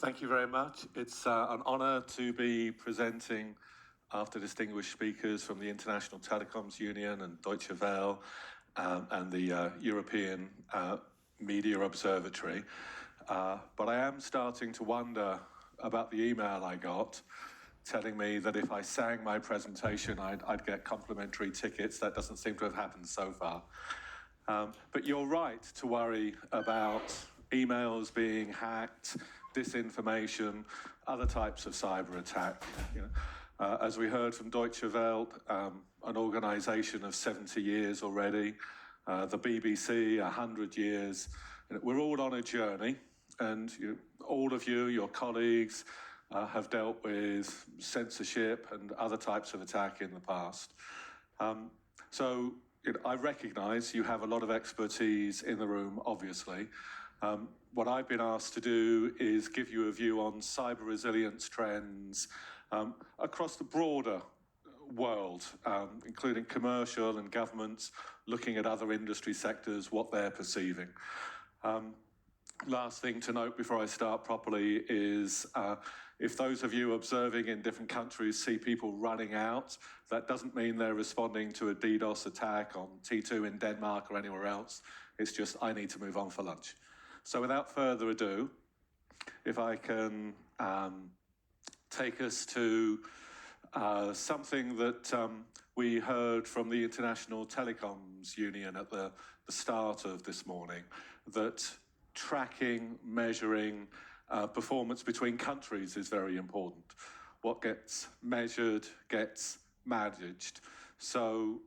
Thank you very much. It's an honour to be presenting after distinguished speakers from the International Telecoms Union and Deutsche Welle and the European Media Observatory. But I am starting to wonder about the email I got telling me that if I sang my presentation, I'd get complimentary tickets. That doesn't seem to have happened so far. But you're right to worry about emails being hacked, disinformation, other types of cyber attack. As we heard from Deutsche Welle, an organisation of 70 years already, the BBC, 100 years. We're all on a journey, and all of you, your colleagues, have dealt with censorship and other types of attack in the past. So I recognise you have a lot of expertise in the room, obviously. What I've been asked to do is give you a view on cyber resilience trends across the broader world, including commercial and governments, looking at other industry sectors, what they're perceiving. Last thing to note before I start properly is if those of you observing in different countries see people running out, that doesn't mean they're responding to a DDoS attack on T2 in Denmark or anywhere else. It's just, I need to move on for lunch. So without further ado, if I can take us to something that we heard from the International Telecoms Union at the start of this morning, that tracking, measuring performance between countries is very important. What gets measured gets managed. So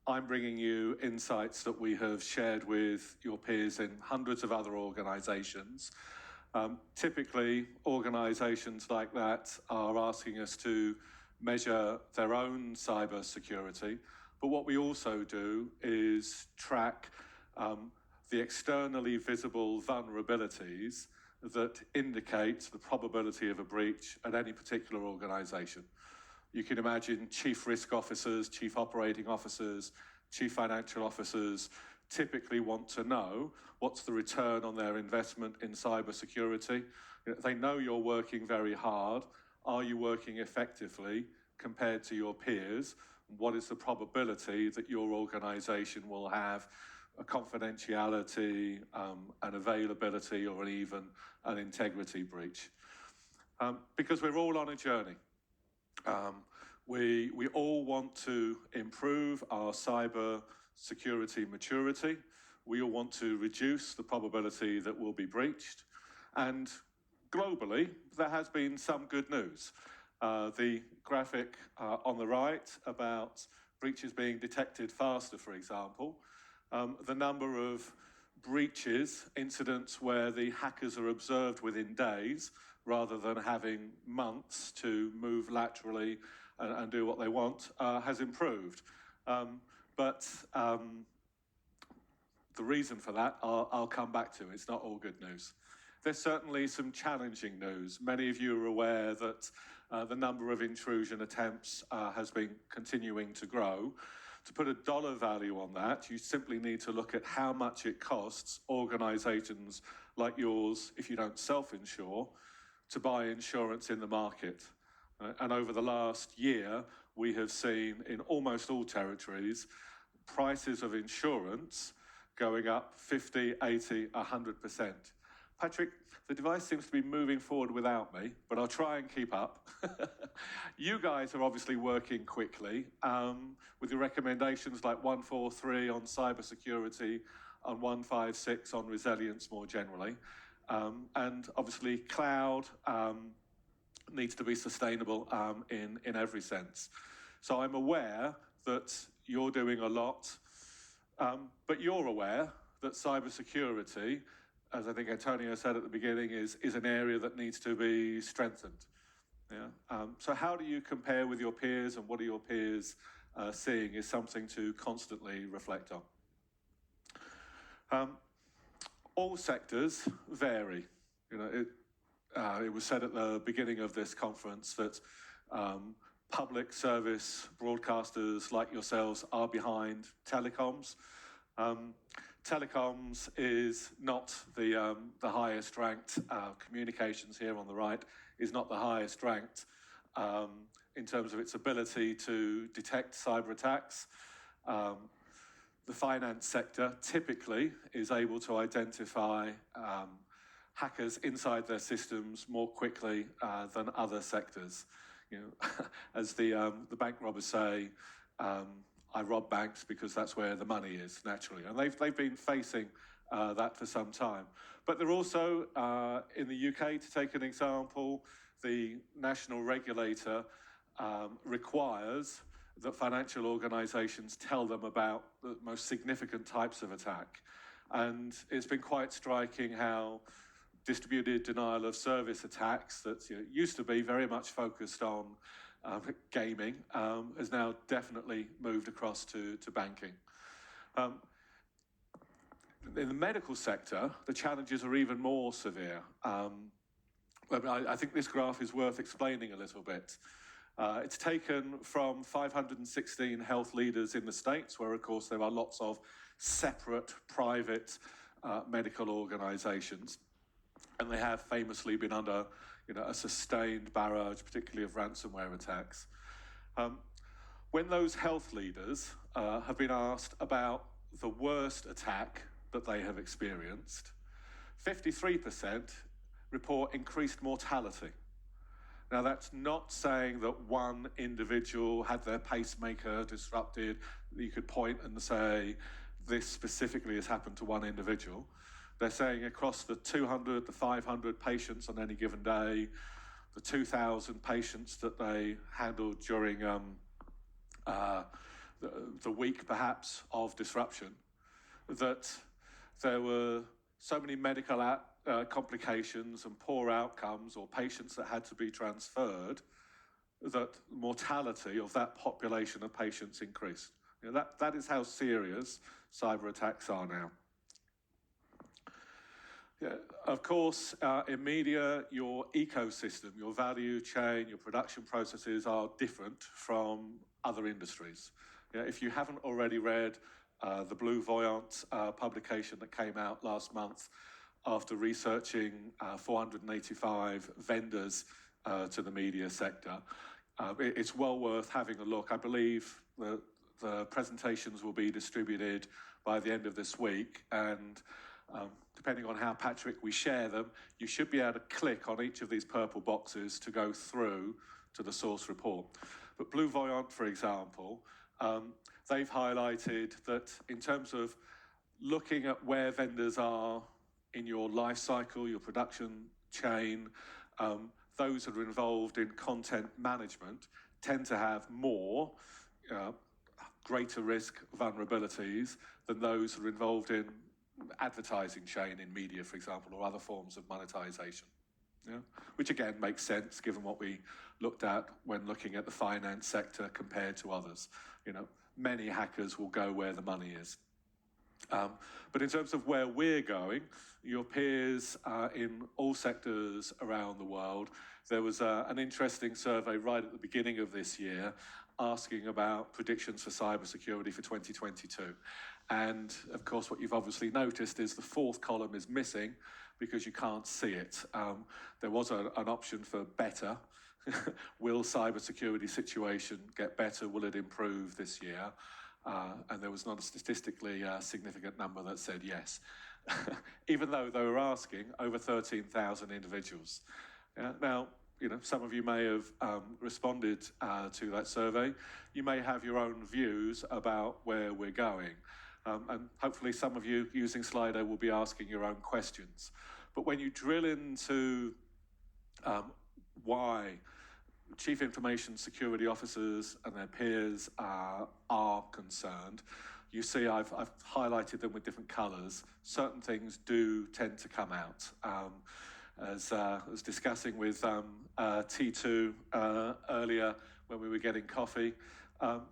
I'm bringing you insights that we have shared with your peers in hundreds of other organisations. Typically, organisations like that are asking us to measure their own cyber security, but what we also do is track the externally visible vulnerabilities that indicate the probability of a breach at any particular organisation. You can imagine chief risk officers, chief operating officers, chief financial officers typically want to know what's the return on their investment in cybersecurity. They know you're working very hard. Are you working effectively compared to your peers? What is the probability that your organisation will have a confidentiality, an availability, or even an integrity breach? Because we're all on a journey. We all want to improve our cyber security maturity. We all want to reduce the probability that we'll be breached. And globally, there has been some good news. The graphic on the right about breaches being detected faster, for example, the number of breaches, incidents where the hackers are observed within days, rather than having months to move laterally and do what they want, has improved. But the reason for that, I'll come back to. It's not all good news. There's certainly some challenging news. Many of you are aware that the number of intrusion attempts has been continuing to grow. To put a dollar value on that, you simply need to look at how much it costs organisations like yours, if you don't self-insure, to buy insurance in the market. And over the last year, we have seen in almost all territories, prices of insurance going up 50, 80, 100%. Patrick, the device seems to be moving forward without me, but I'll try and keep up. You guys are obviously working quickly with your recommendations like 143 on cybersecurity and 156 on resilience more generally. And obviously cloud needs to be sustainable in every sense. So I'm aware that you're doing a lot, but you're aware that cybersecurity, as I think Antonio said at the beginning, is an area that needs to be strengthened. Yeah? So how do you compare with your peers, and what are your peers seeing is something to constantly reflect on. All sectors vary. It was said at the beginning of this conference that public service broadcasters like yourselves are behind telecoms. telecoms is not the highest ranked. Communications here on the right is not the highest ranked in terms of its ability to detect cyber attacks. The finance sector typically is able to identify hackers inside their systems more quickly than other sectors. You know, as the bank robbers say, I rob banks because that's where the money is, naturally. And they've been facing that for some time. But they're also, in the UK, to take an example, the national regulator requires that financial organisations tell them about the most significant types of attack. And it's been quite striking how distributed denial of service attacks that used to be very much focused on gaming has now definitely moved across to banking. In the medical sector, the challenges are even more severe. I think this graph is worth explaining a little bit. It's taken from 516 health leaders in the States, where, of course, there are lots of separate private medical organisations. And they have famously been under a sustained barrage, particularly of ransomware attacks. When those health leaders have been asked about the worst attack that they have experienced, 53% report increased mortality. Now, that's not saying that one individual had their pacemaker disrupted. You could point and say, this specifically has happened to one individual. They're saying across the 200, the 500 patients on any given day, the 2,000 patients that they handled during the week, perhaps, of disruption, that there were so many medical complications and poor outcomes, or patients that had to be transferred, that mortality of that population of patients increased. That is how serious cyber attacks are now. Yeah, of course, in media, your ecosystem, your value chain, your production processes are different from other industries. If you haven't already read the Blue Voyant publication that came out last month after researching 485 vendors to the media sector, it's well worth having a look. I believe the presentations will be distributed by the end of this week, and depending on how, Patrick, we share them, you should be able to click on each of these purple boxes to go through to the source report. But Blue Voyant, for example, they've highlighted that in terms of looking at where vendors are in your life cycle, your production chain, those that are involved in content management tend to have more greater risk vulnerabilities than those that are involved in advertising chain in media, for example, or other forms of monetization. Which again makes sense given what we looked at when looking at the finance sector compared to others. Many hackers will go where the money is. But in terms of where we're going, your peers in all sectors around the world, there was an interesting survey right at the beginning of this year asking about predictions for cybersecurity for 2022. And of course, what you've obviously noticed is the fourth column is missing because you can't see it. There was an option for better. Will cybersecurity situation get better? Will it improve this year? And there was not a statistically significant number that said yes, even though they were asking over 13,000 individuals. Now, some of you may have responded to that survey. You may have your own views about where we're going. And hopefully some of you using Slido will be asking your own questions. But when you drill into why Chief Information Security Officers and their peers are concerned, you see I've highlighted them with different colours. Certain things do tend to come out. As I was discussing with T2 earlier when we were getting coffee,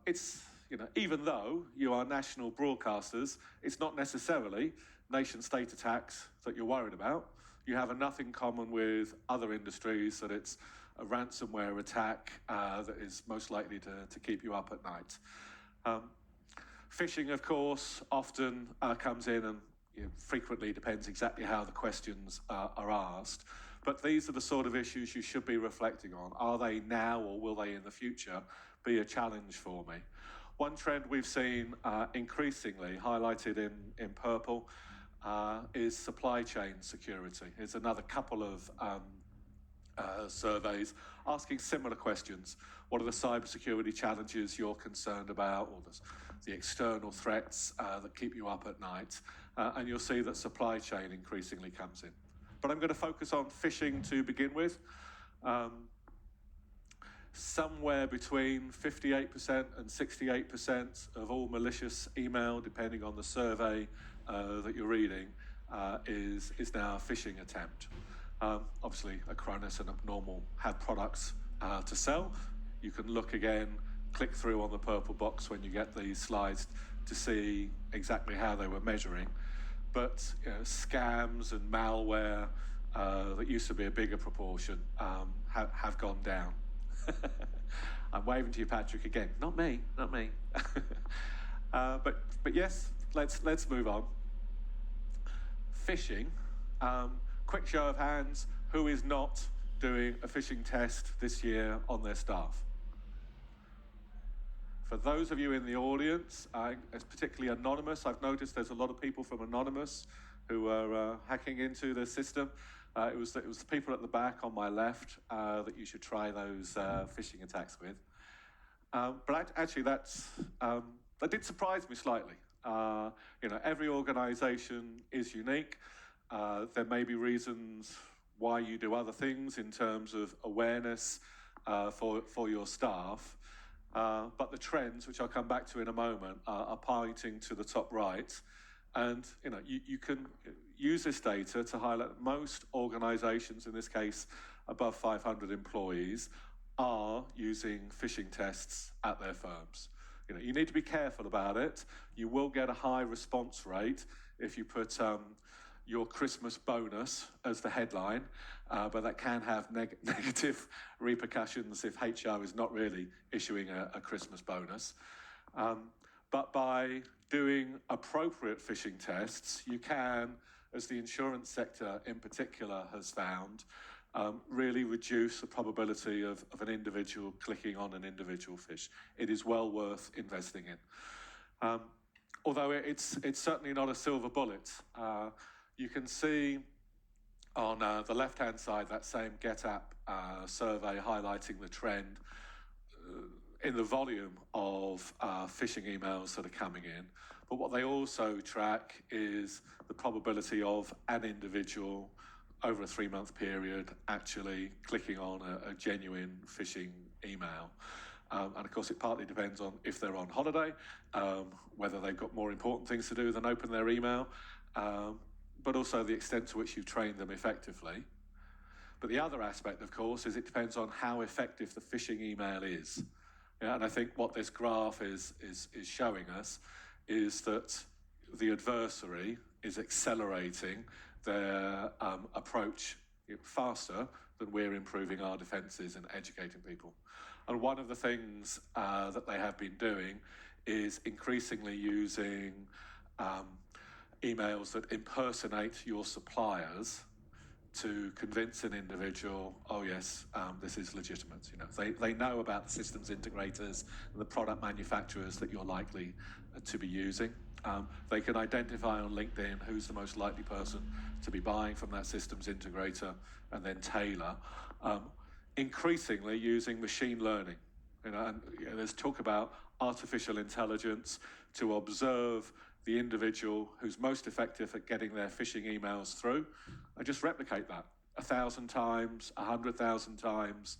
it's, even though you are national broadcasters, it's not necessarily nation-state attacks that you're worried about. You have enough in common with other industries that it's a ransomware attack that is most likely to keep you up at night. Phishing, of course, often comes in and frequently depends exactly how the questions are asked. But these are the sort of issues you should be reflecting on. Are they now or will they in the future be a challenge for me? One trend we've seen increasingly highlighted in purple is supply chain security. It's another couple of surveys asking similar questions. What are the cybersecurity challenges you're concerned about, or the external threats that keep you up at night? And you'll see that supply chain increasingly comes in. But I'm going to focus on phishing to begin with. Somewhere between 58% and 68% of all malicious email, depending on the survey that you're reading, is now a phishing attempt. Obviously, Acronis and Abnormal have products to sell. You can look again, click through on the purple box when you get these slides to see exactly how they were measuring. But scams and malware that used to be a bigger proportion have gone down. I'm waving to you, Patrick, again. Not me, not me. But yes, let's move on. Phishing. Quick show of hands, who is not doing a phishing test this year on their staff? For those of you in the audience, it's particularly Anonymous. I've noticed there's a lot of people from Anonymous who are hacking into the system. It was the people at the back on my left that you should try those phishing attacks with. But actually, that did surprise me slightly. Every organisation is unique. There may be reasons why you do other things in terms of awareness for your staff. But the trends, which I'll come back to in a moment, are pointing to the top right. And you can use this data to highlight that most organisations, in this case above 500 employees, are using phishing tests at their firms. You need to be careful about it. You will get a high response rate if you put your Christmas bonus as the headline, but that can have negative repercussions if HR is not really issuing a Christmas bonus. But by doing appropriate phishing tests, you can, as the insurance sector in particular has found, really reduce the probability of an individual clicking on an individual phish. It is well worth investing in. Although it's certainly not a silver bullet. You can see on the left-hand side that same GetApp survey highlighting the trend in the volume of phishing emails that are coming in. But what they also track is the probability of an individual over a 3-month period actually clicking on a genuine phishing email. And of course, it partly depends on if they're on holiday, whether they've got more important things to do than open their email, but also the extent to which you've trained them effectively. But the other aspect, of course, is it depends on how effective the phishing email is. Yeah, and I think what this graph is showing us is that the adversary is accelerating their approach faster than we're improving our defences and educating people. And one of the things that they have been doing is increasingly using emails that impersonate your suppliers to convince an individual, oh yes, this is legitimate. They know about the systems integrators and the product manufacturers that you're likely to be using. They can identify on LinkedIn who's the most likely person to be buying from that systems integrator and then tailor. Increasingly using machine learning. And there's talk about artificial intelligence to observe the individual who's most effective at getting their phishing emails through, and just replicate that 1,000 times, 100,000 times.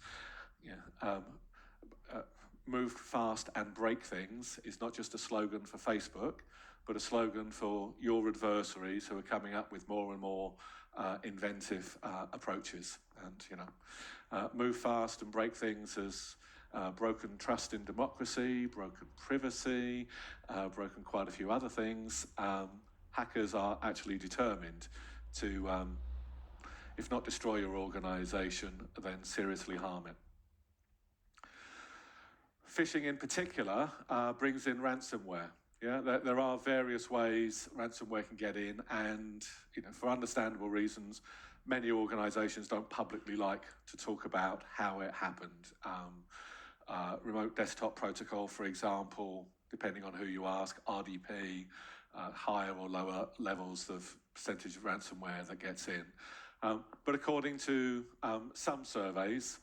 Move fast and break things is not just a slogan for Facebook, but a slogan for your adversaries who are coming up with more and more inventive approaches. And move fast and break things as broken trust in democracy, broken privacy, broken quite a few other things. Hackers are actually determined to, if not destroy your organisation, then seriously harm it. Phishing in particular brings in ransomware. Yeah, there are various ways ransomware can get in, and for understandable reasons, many organisations don't publicly like to talk about how it happened. Remote desktop protocol, for example, depending on who you ask, RDP, higher or lower levels of percentage of ransomware that gets in. But according to some surveys,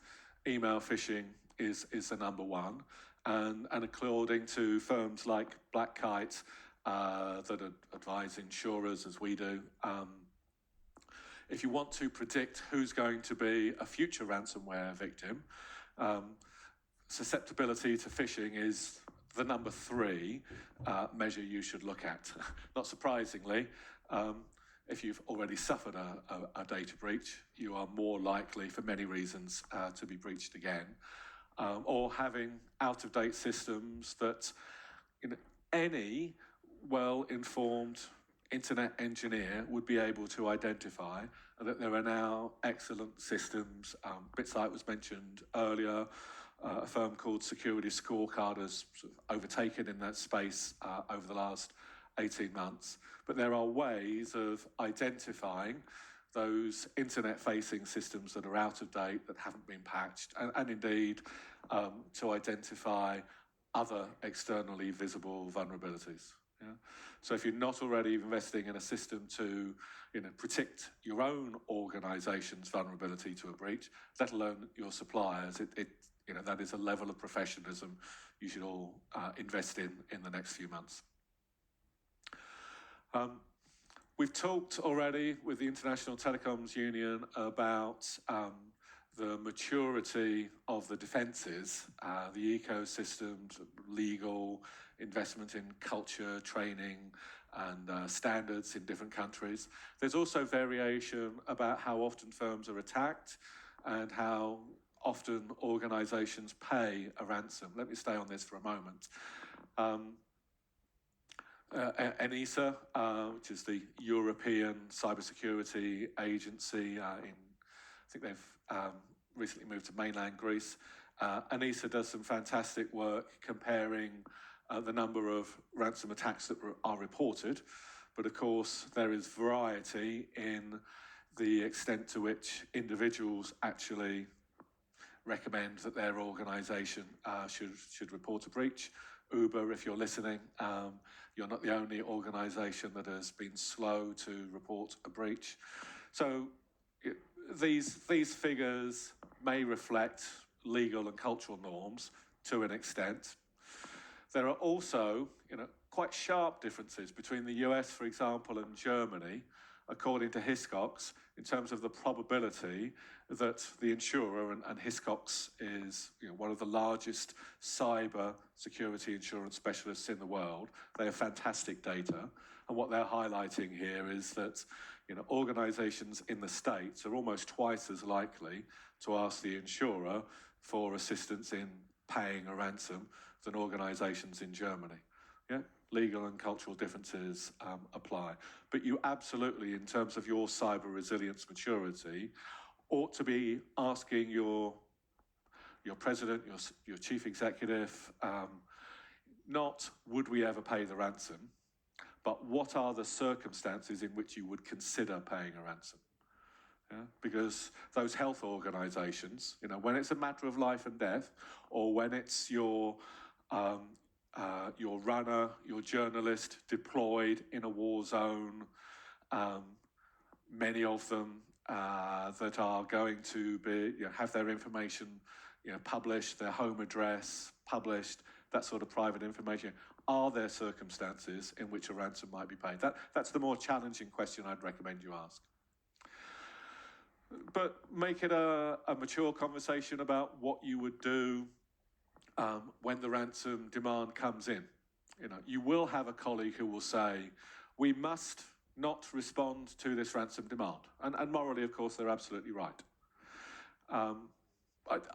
email phishing is the number one. And according to firms like Black Kite that advise insurers, as we do, if you want to predict who's going to be a future ransomware victim, susceptibility to phishing is the number 3 measure you should look at. Not surprisingly, if you've already suffered a data breach, you are more likely, for many reasons, to be breached again. Or having out-of-date systems that any well-informed internet engineer would be able to identify, and that there are now excellent systems. BitSight was mentioned earlier. A firm called SecurityScorecard has sort of overtaken in that space over the last 18 months. But there are ways of identifying those internet-facing systems that are out of date, that haven't been patched, and indeed to identify other externally visible vulnerabilities. Yeah? So if you're not already investing in a system to protect your own organisation's vulnerability to a breach, let alone your suppliers, that is a level of professionalism you should all invest in the next few months. We've talked already with the International Telecoms Union about the maturity of the defences, the ecosystems, legal, investment in culture, training, and standards in different countries. There's also variation about how often firms are attacked and how often organisations pay a ransom. Let me stay on this for a moment. ENISA, which is the European Cybersecurity Agency, I think they've recently moved to mainland Greece. ENISA does some fantastic work comparing the number of ransom attacks that are reported, but of course there is variety in the extent to which individuals actually recommend that their organisation should report a breach. Uber, if you're listening, you're not the only organisation that has been slow to report a breach. So these figures may reflect legal and cultural norms to an extent. There are also quite sharp differences between the US, for example, and Germany, according to Hiscox, in terms of the probability that the insurer, and Hiscox is one of the largest cyber security insurance specialists in the world. They have fantastic data. And what they're highlighting here is that organizations in the States are almost twice as likely to ask the insurer for assistance in paying a ransom than organizations in Germany. Yeah? Legal and cultural differences apply. But you absolutely, in terms of your cyber resilience maturity, ought to be asking your president, your chief executive, not would we ever pay the ransom, but what are the circumstances in which you would consider paying a ransom? Yeah? Because those health organisations, when it's a matter of life and death, or when it's your runner, your journalist deployed in a war zone, many of them that are going to be have their information published, their home address published, that sort of private information. Are there circumstances in which a ransom might be paid? That's the more challenging question I'd recommend you ask. But make it a mature conversation about what you would do when the ransom demand comes in. You will have a colleague who will say, we must not respond to this ransom demand. And morally, of course, they're absolutely right.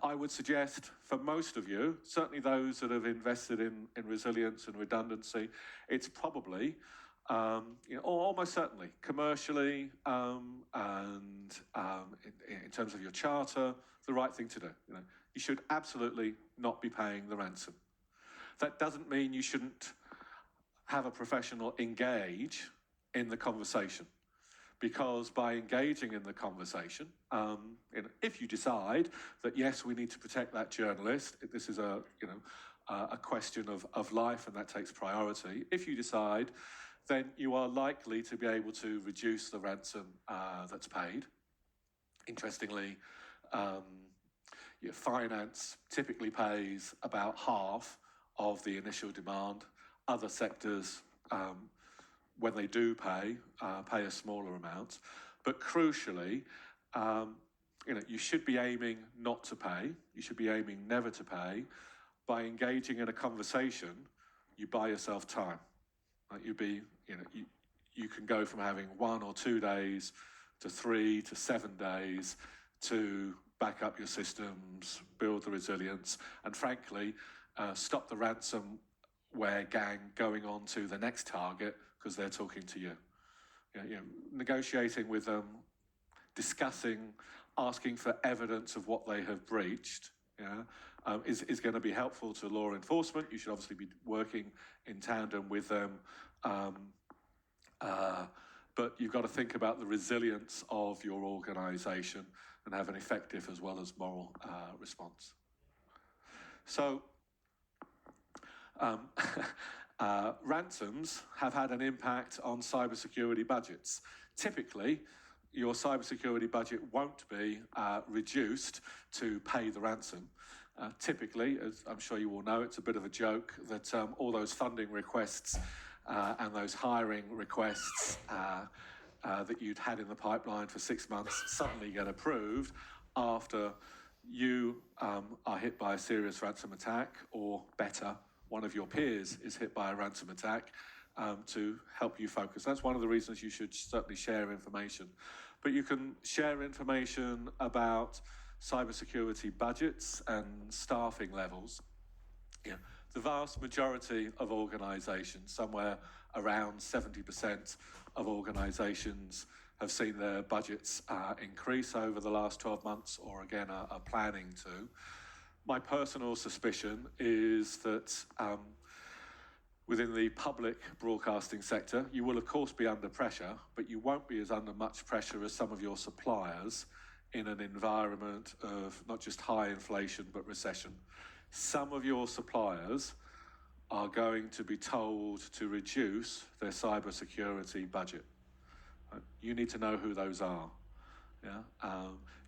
I would suggest for most of you, certainly those that have invested in resilience and redundancy, it's probably, or almost certainly, commercially and in terms of your charter, the right thing to do. You should absolutely not be paying the ransom. That doesn't mean you shouldn't have a professional engage in the conversation. Because by engaging in the conversation, if you decide that yes, we need to protect that journalist, this is a question of life and that takes priority. If you decide, then you are likely to be able to reduce the ransom that's paid. Interestingly, finance typically pays about half of the initial demand. Other sectors, when they do pay a smaller amount. But crucially, you should be aiming not to pay. You should be aiming never to pay. By engaging in a conversation, you buy yourself time. You can go from having 1 or 2 days to 3 to 7 days to back up your systems, build the resilience, and frankly, stop the ransomware gang going on to the next target because they're talking to you. Negotiating with them, discussing, asking for evidence of what they have breached, is going to be helpful to law enforcement. You should obviously be working in tandem with them. But you've got to think about the resilience of your organization and have an effective as well as moral response. So, ransoms have had an impact on cybersecurity budgets. Typically, your cybersecurity budget won't be reduced to pay the ransom. Typically, as I'm sure you all know, it's a bit of a joke that all those funding requests and those hiring requests that you'd had in the pipeline for 6 months suddenly get approved after you are hit by a serious ransom attack, or better, one of your peers is hit by a ransom attack, to help you focus. That's one of the reasons you should certainly share information. But you can share information about cybersecurity budgets and staffing levels. The vast majority of organizations, somewhere around 70% of organizations, have seen their budgets increase over the last 12 months, or again, are planning to. My personal suspicion is that within the public broadcasting sector, you will of course be under pressure, but you won't be as under much pressure as some of your suppliers in an environment of not just high inflation, but recession. Some of your suppliers are going to be told to reduce their cybersecurity budget. You need to know who those are.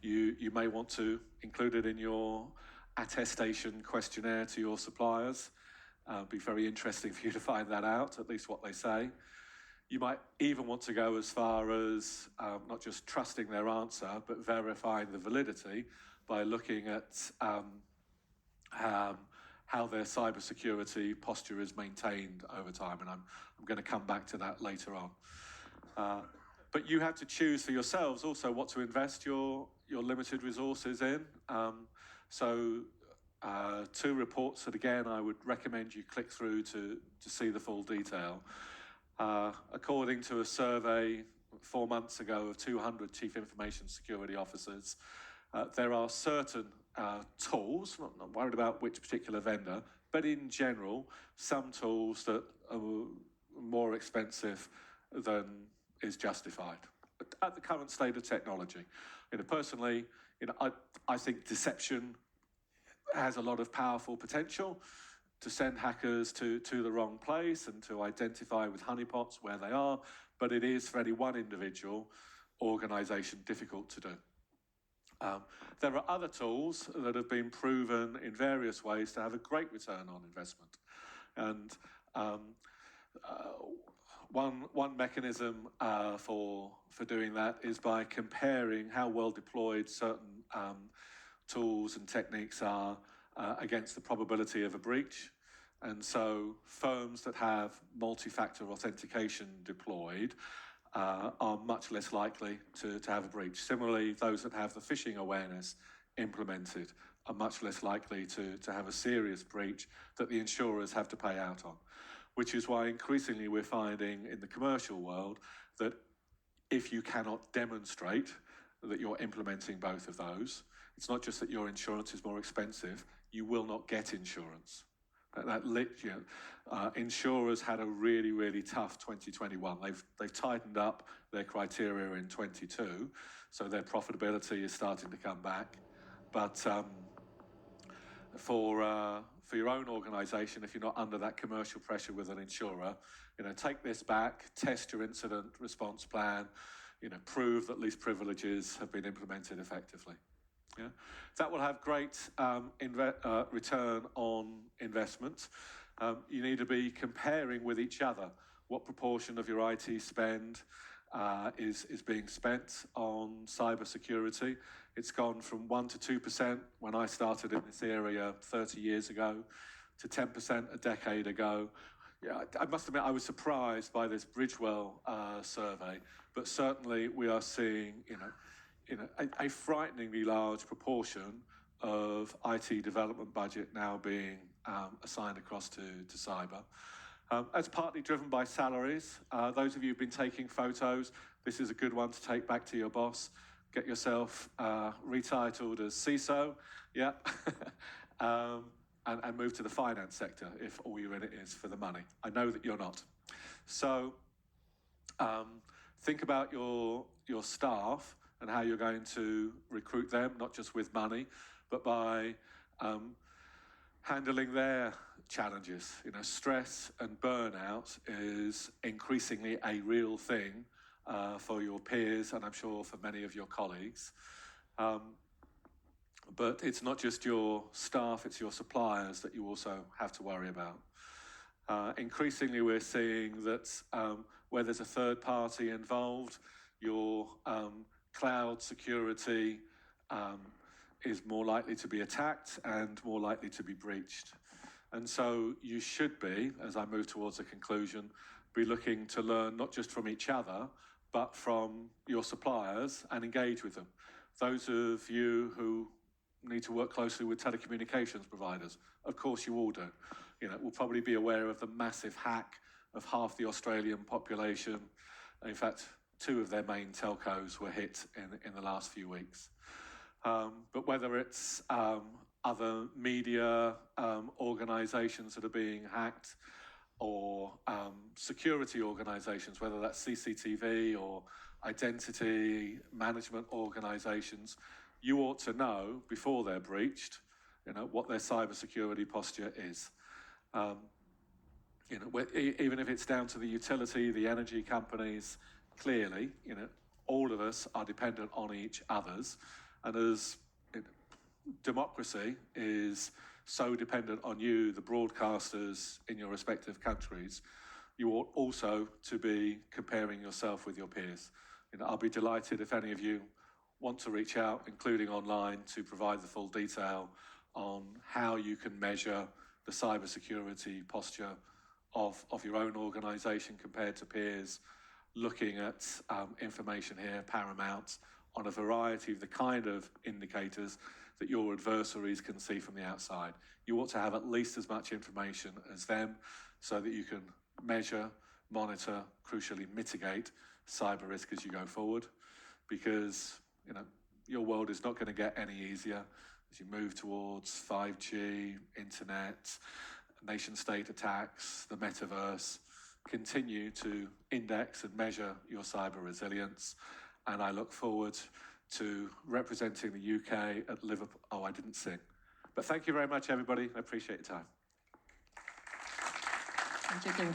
You may want to include it in your attestation questionnaire to your suppliers. Be very interesting for you to find that out, at least what they say. You might even want to go as far as not just trusting their answer, but verifying the validity by looking at how their cybersecurity posture is maintained over time. And I'm going to come back to that later on. But you have to choose for yourselves also what to invest your limited resources in. So 2 reports that, again, I would recommend you click through to see the full detail. According to a survey 4 months ago of 200 chief information security officers, there are certain tools, not worried about which particular vendor, but in general, some tools that are more expensive than is justified at the current state of technology. Personally, I think deception has a lot of powerful potential to send hackers to the wrong place and to identify with honeypots where they are, but it is for any one individual organization difficult to do. There are other tools that have been proven in various ways to have a great return on investment. And one mechanism for doing that is by comparing how well deployed certain tools and techniques are against the probability of a breach. And so firms that have multi-factor authentication deployed are much less likely to have a breach. Similarly, those that have the phishing awareness implemented are much less likely to have a serious breach that the insurers have to pay out on. Which is why increasingly we're finding in the commercial world that if you cannot demonstrate that you're implementing both of those, it's not just that your insurance is more expensive, you will not get insurance. Insurers had a really, really tough 2021. They've tightened up their criteria in 22, so their profitability is starting to come back. But for your own organisation, if you're not under that commercial pressure with an insurer, take this back, test your incident response plan, prove that least privileges have been implemented effectively. Yeah? That will have great return on investment. You need to be comparing with each other what proportion of your IT spend is being spent on cyber security. It's gone from 1% to 2% when I started in this area 30 years ago to 10% a decade ago. Yeah, I must admit I was surprised by this Bridgewell survey, but certainly we are seeing a frighteningly large proportion of IT development budget now being assigned across to cyber. That's partly driven by salaries. Those of you who've been taking photos, this is a good one to take back to your boss. Get yourself retitled as CISO, yeah, and move to the finance sector if all you're in it is for the money. I know that you're not. So think about your staff and how you're going to recruit them, not just with money, but by handling their challenges. Stress and burnout is increasingly a real thing for your peers, and I'm sure for many of your colleagues. But it's not just your staff, it's your suppliers that you also have to worry about. Increasingly, we're seeing that where there's a third party involved, your cloud security is more likely to be attacked and more likely to be breached. And so you should be, as I move towards a conclusion, be looking to learn not just from each other, but from your suppliers and engage with them. Those of you who need to work closely with telecommunications providers, of course you all do. Will probably be aware of the massive hack of half the Australian population. In fact, 2 of their main telcos were hit in the last few weeks. But whether it's other media organizations that are being hacked, or security organizations, whether that's CCTV or identity management organizations, you ought to know before they're breached, what their cybersecurity posture is. Even if it's down to the utility, the energy companies, clearly, all of us are dependent on each other's, and as democracy is so dependent on you, the broadcasters in your respective countries, you ought also to be comparing yourself with your peers. I'll be delighted if any of you want to reach out, including online, to provide the full detail on how you can measure the cybersecurity posture of your own organisation compared to peers, looking at information here, paramount, on a variety of the kind of indicators that your adversaries can see from the outside. You ought to have at least as much information as them so that you can measure, monitor, crucially mitigate cyber risk as you go forward, because your world is not going to get any easier as you move towards 5G, internet, nation-state attacks, the metaverse. Continue to index and measure your cyber resilience, and I look forward to representing the UK at Liverpool. Oh, I didn't sing. But thank you very much, everybody. I appreciate your time. Thank you.